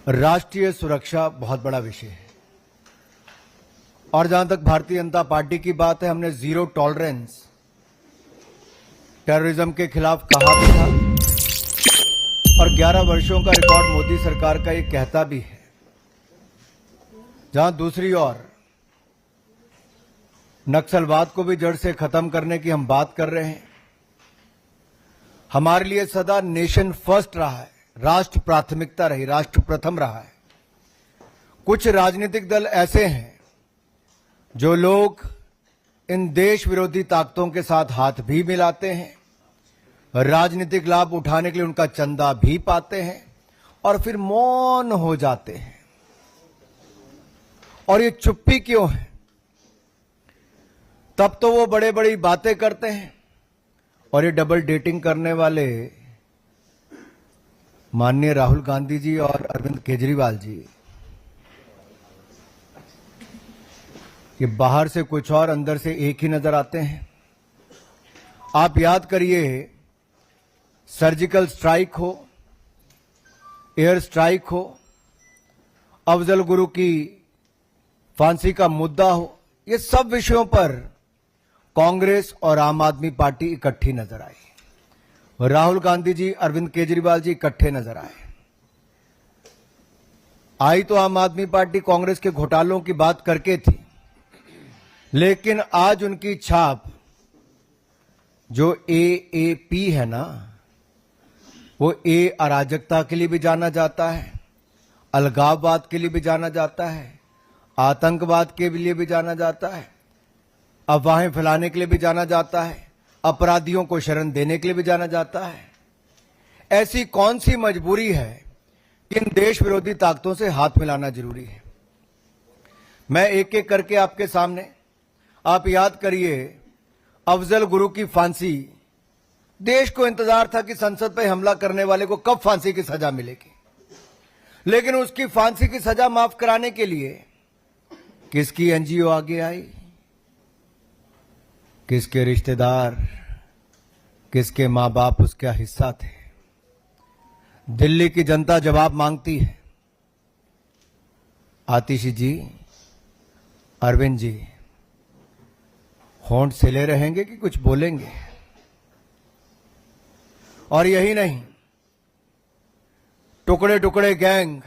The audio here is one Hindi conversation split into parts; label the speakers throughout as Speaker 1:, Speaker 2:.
Speaker 1: राष्ट्रीय सुरक्षा बहुत बड़ा विषय है और जहां तक भारतीय जनता पार्टी की बात है, हमने जीरो टॉलरेंस टेररिज्म के खिलाफ कहा भी था और 11 वर्षों का रिकॉर्ड मोदी सरकार का ये कहता भी है। जहां दूसरी ओर नक्सलवाद को भी जड़ से खत्म करने की हम बात कर रहे हैं। हमारे लिए सदा नेशन फर्स्ट रहा है, राष्ट्र प्राथमिकता रही, राष्ट्र प्रथम रहा है। कुछ राजनीतिक दल ऐसे हैं जो लोग इन देश विरोधी ताकतों के साथ हाथ भी मिलाते हैं, राजनीतिक लाभ उठाने के लिए उनका चंदा भी पाते हैं और फिर मौन हो जाते हैं। और ये चुप्पी क्यों है? तब तो वो बड़े बड़ी बातें करते हैं और ये डबल डेटिंग करने वाले माननीय राहुल गांधी जी और अरविंद केजरीवाल जी, ये बाहर से कुछ और अंदर से एक ही नजर आते हैं। आप याद करिए, सर्जिकल स्ट्राइक हो, एयर स्ट्राइक हो, अफजल गुरु की फांसी का मुद्दा हो, ये सब विषयों पर कांग्रेस और आम आदमी पार्टी इकट्ठी नजर आई। राहुल गांधी जी, अरविंद केजरीवाल जी इकट्ठे नजर आए। आई तो आम आदमी पार्टी कांग्रेस के घोटालों की बात करके थी, लेकिन आज उनकी छाप जो एएपी है ना, वो अराजकता के लिए भी जाना जाता है, अलगाववाद के लिए भी जाना जाता है, आतंकवाद के लिए भी जाना जाता है, अफवाहें फैलाने के लिए भी जाना जाता है, अपराधियों को शरण देने के लिए भी जाना जाता है। ऐसी कौन सी मजबूरी है कि इन देश विरोधी ताकतों से हाथ मिलाना जरूरी है? मैं एक एक करके आपके सामने, आप याद करिए, अफजल गुरु की फांसी, देश को इंतजार था कि संसद पर हमला करने वाले को कब फांसी की सजा मिलेगी, लेकिन उसकी फांसी की सजा माफ कराने के लिए किसकी एनजीओ आगे आई, किसके रिश्तेदार, किसके मां बाप उसका हिस्सा थे? दिल्ली की जनता जवाब मांगती है। आतिशी जी, अरविंद जी, होंठ सिले रहेंगे कि कुछ बोलेंगे? और यही नहीं, टुकड़े टुकड़े गैंग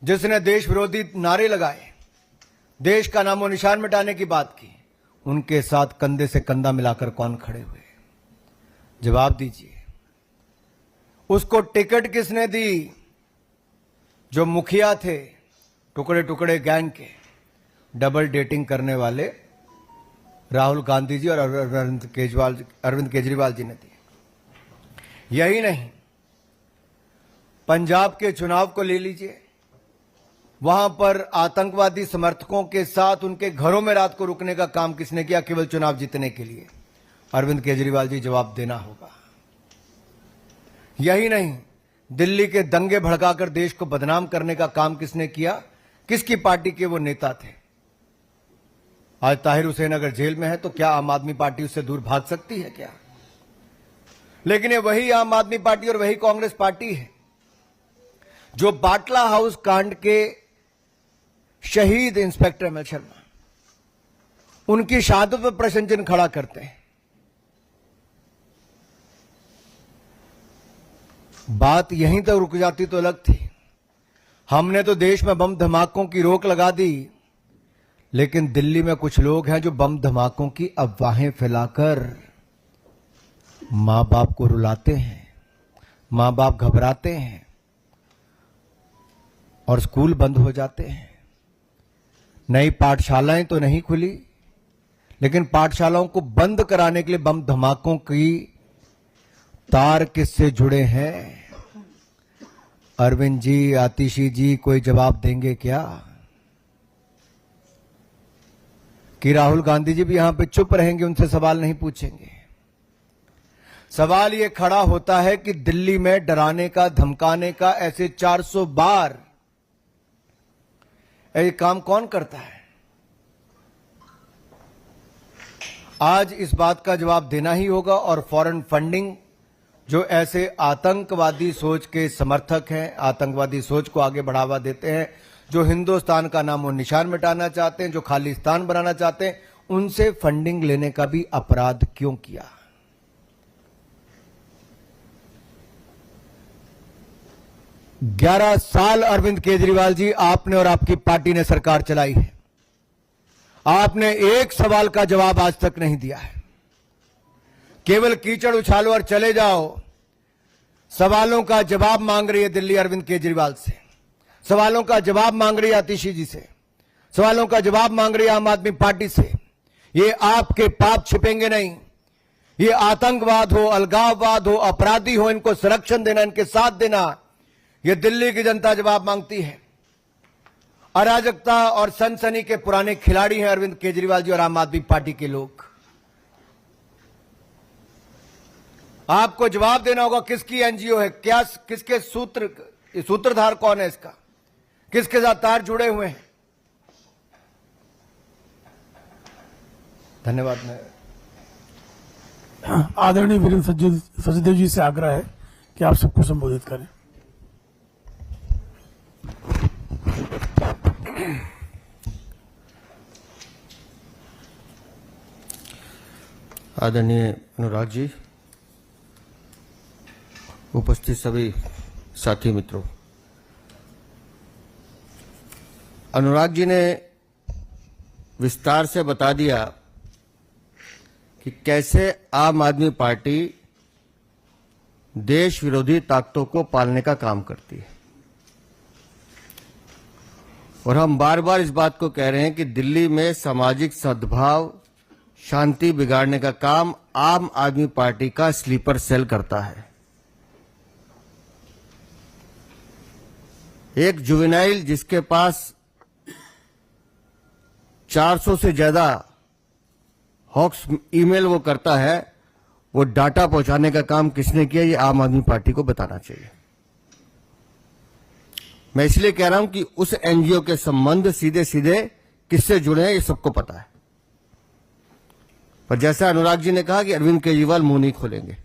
Speaker 1: जिसने देश विरोधी नारे लगाए, देश का नामो निशान मिटाने की बात की, उनके साथ कंधे से कंधा मिलाकर कौन खड़े हुए? जवाब दीजिए। उसको टिकट किसने दी? जो मुखिया थे टुकड़े टुकड़े गैंग के, डबल डेटिंग करने वाले राहुल गांधी जी और अरविंद केजरीवाल जी ने दी। यही नहीं, पंजाब के चुनाव को ले लीजिए, वहां पर आतंकवादी समर्थकों के साथ उनके घरों में रात को रुकने का काम किसने किया केवल चुनाव जीतने के लिए? अरविंद केजरीवाल जी, जवाब देना होगा। यही नहीं, दिल्ली के दंगे भड़काकर देश को बदनाम करने का काम किसने किया? किसकी पार्टी के वो नेता थे? आज ताहिर हुसैन अगर जेल में है तो क्या आम आदमी पार्टी उससे दूर भाग सकती है क्या? लेकिन ये वही आम आदमी पार्टी और वही कांग्रेस पार्टी है जो बाटला हाउस कांड के शहीद इंस्पेक्टर एमएल शर्मा, उनकी शहादत पर प्रश्न चिन्ह खड़ा करते हैं। बात यहीं तक रुक जाती तो अलग थी। हमने तो देश में बम धमाकों की रोक लगा दी, लेकिन दिल्ली में कुछ लोग हैं जो बम धमाकों की अफवाहें फैलाकर मां बाप को रुलाते हैं, मां बाप घबराते हैं और स्कूल बंद हो जाते हैं। नई पाठशालाएं तो नहीं खुली, लेकिन पाठशालाओं को बंद कराने के लिए बम धमाकों की तार किससे जुड़े हैं? अरविंद जी, आतिशी जी, कोई जवाब देंगे क्या? कि राहुल गांधी जी भी यहां पे चुप रहेंगे, उनसे सवाल नहीं पूछेंगे? सवाल यह खड़ा होता है कि दिल्ली में डराने का, धमकाने का ऐसे 400 बार ये काम कौन करता है? आज इस बात का जवाब देना ही होगा और फॉरेन फंडिंग जो ऐसे आतंकवादी सोच के समर्थक हैं, आतंकवादी सोच को आगे बढ़ावा देते हैं, जो हिंदुस्तान का नामो निशान मिटाना चाहते हैं, जो खालिस्तान बनाना चाहते हैं, उनसे फंडिंग लेने का भी अपराध क्यों किया? ग्यारह साल अरविंद केजरीवाल जी आपने और आपकी पार्टी ने सरकार चलाई है। आपने एक सवाल का जवाब आज तक नहीं दिया है। केवल कीचड़ उछालो और चले जाओ। सवालों का जवाब मांग रही है दिल्ली अरविंद केजरीवाल से, सवालों का जवाब मांग रही है आतिशी जी से, सवालों का जवाब मांग रही है आम आदमी पार्टी से। ये आपके पाप छिपेंगे नहीं। ये आतंकवाद हो, अलगाववाद हो, अपराधी हो, इनको संरक्षण देना, इनके साथ देना, ये दिल्ली की जनता जवाब मांगती है। अराजकता और सनसनी के पुराने खिलाड़ी हैं अरविंद केजरीवाल जी और आम आदमी पार्टी के लोग। आपको जवाब देना होगा किसकी एनजीओ है, क्या, किसके सूत्रधार कौन है इसका, किसके साथ तार जुड़े हुए हैं। धन्यवाद। मैं
Speaker 2: आदरणीय वीरेंद्र सचदेव जी से आग्रह है कि आप सबको संबोधित करें।
Speaker 1: आदरणीय अनुराग जी, उपस्थित सभी साथी मित्रों, अनुराग जी ने विस्तार से बता दिया कि कैसे आम आदमी पार्टी देश विरोधी ताकतों को पालने का काम करती है। और हम बार बार इस बात को कह रहे हैं कि दिल्ली में सामाजिक सद्भाव, शांति बिगाड़ने का काम आम आदमी पार्टी का स्लीपर सेल करता है। एक जुवेनाइल जिसके पास 400 से ज्यादा हॉक्स ईमेल वो करता है, वो डाटा पहुंचाने का काम किसने किया, ये आम आदमी पार्टी को बताना चाहिए। मैं इसलिए कह रहा हूं कि उस एनजीओ के संबंध सीधे सीधे किससे जुड़े हैं ये सबको पता है। पर जैसा अनुराग जी ने कहा कि अरविंद केजरीवाल मुंह नहीं खोलेंगे,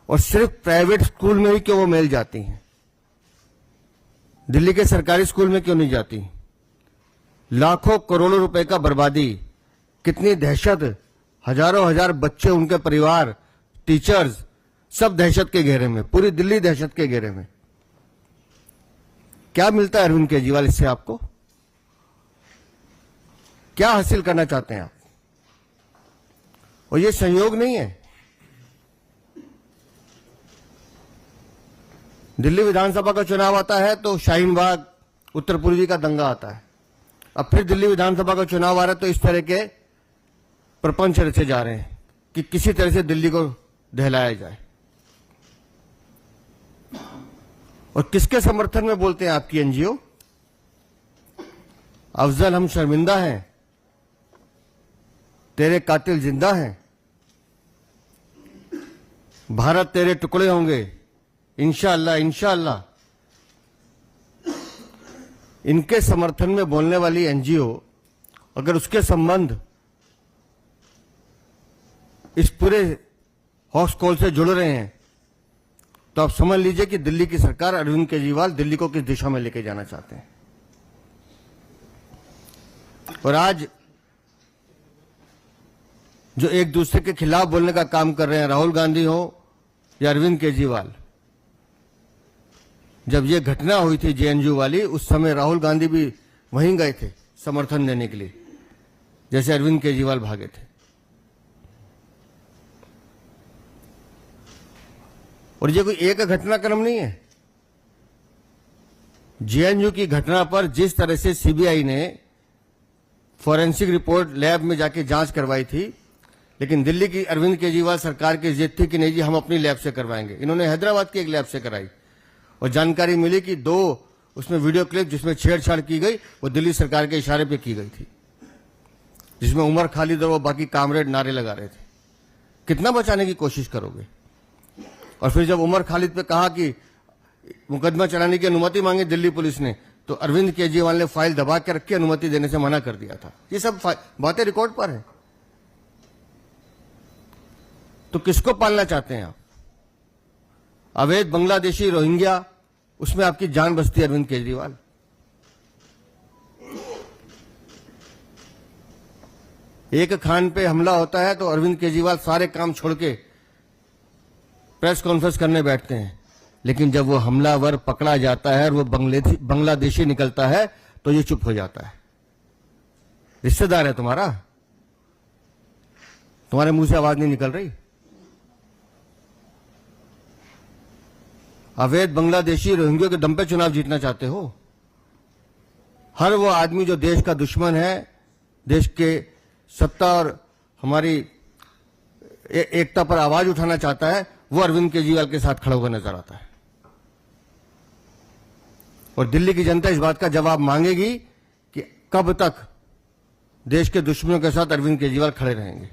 Speaker 1: और सिर्फ प्राइवेट स्कूल में ही क्यों वो मेल जाती हैं, दिल्ली के सरकारी स्कूल में क्यों नहीं जाती? लाखों करोड़ों रुपए का बर्बादी, कितनी दहशत, हजारों हजार बच्चे, उनके परिवार, टीचर्स, सब दहशत के घेरे में, पूरी दिल्ली दहशत के घेरे में। क्या मिलता है अरविंद केजरीवाल इससे? आपको क्या हासिल करना चाहते हैं आप? और ये संयोग नहीं है। दिल्ली विधानसभा का चुनाव आता है तो शाहीन बाग, उत्तर पूर्वी का दंगा आता है। अब फिर दिल्ली विधानसभा का चुनाव आ रहा है तो इस तरह के प्रपंच रचे जा रहे हैं कि किसी तरह से दिल्ली को दहलाया जाए। और किसके समर्थन में बोलते हैं आपकी एनजीओ? अफजल हम शर्मिंदा हैं, तेरे कातिल जिंदा हैं, भारत तेरे टुकड़े होंगे, इंशाअल्लाह इंशाअल्लाह। इनके समर्थन में बोलने वाली एनजीओ अगर उसके संबंध इस पूरे हॉक्स कॉल से जुड़ रहे हैं तो आप समझ लीजिए कि दिल्ली की सरकार, अरविंद केजरीवाल दिल्ली को किस दिशा में लेके जाना चाहते हैं। और आज जो एक दूसरे के खिलाफ बोलने का काम कर रहे हैं, राहुल गांधी हो या अरविंद केजरीवाल, जब ये घटना हुई थी जेएनयू वाली, उस समय राहुल गांधी भी वहीं गए थे समर्थन देने के लिए, जैसे अरविंद केजरीवाल भागे थे। और ये कोई एक घटनाक्रम नहीं है। जेएनयू की घटना पर जिस तरह से सीबीआई ने फॉरेंसिक रिपोर्ट लैब में जाके जांच करवाई थी, लेकिन दिल्ली की अरविंद केजरीवाल सरकार की जिद थी कि नहीं जी हम अपनी लैब से करवाएंगे। इन्होंने हैदराबाद की एक लैब से कराई और जानकारी मिली कि 2 उसमें वीडियो क्लिप जिसमें छेड़छाड़ की गई वो दिल्ली सरकार के इशारे पे की गई थी, जिसमें उमर खालिद और वो बाकी कामरेड नारे लगा रहे थे। कितना बचाने की कोशिश करोगे? और फिर जब उमर खालिद पे कहा कि मुकदमा चलाने की अनुमति मांगी दिल्ली पुलिस ने, तो अरविंद केजरीवाल ने फाइल दबा के रख के अनुमति देने से मना कर दिया था। ये सब बातें रिकॉर्ड पर है। तो किसको पालना चाहते हैं आप? अवैध बांग्लादेशी रोहिंग्या, उसमें आपकी जान बचती है अरविंद केजरीवाल। एक खान पे हमला होता है तो अरविंद केजरीवाल सारे काम छोड़ के प्रेस कॉन्फ्रेंस करने बैठते हैं, लेकिन जब वो हमलावर पकड़ा जाता है और वो बांग्लादेशी निकलता है तो ये चुप हो जाता है। रिश्तेदार है तुम्हारा, तुम्हारे मुंह से आवाज नहीं निकल रही। अवैध बांग्लादेशी रोहिंग्या के दम पे चुनाव जीतना चाहते हो। हर वो आदमी जो देश का दुश्मन है, देश के सत्ता और हमारी एकता पर आवाज उठाना चाहता है, वो अरविंद केजरीवाल के साथ खड़ा हुआ नजर आता है। और दिल्ली की जनता इस बात का जवाब मांगेगी कि कब तक देश के दुश्मनों के साथ अरविंद केजरीवाल खड़े रहेंगे।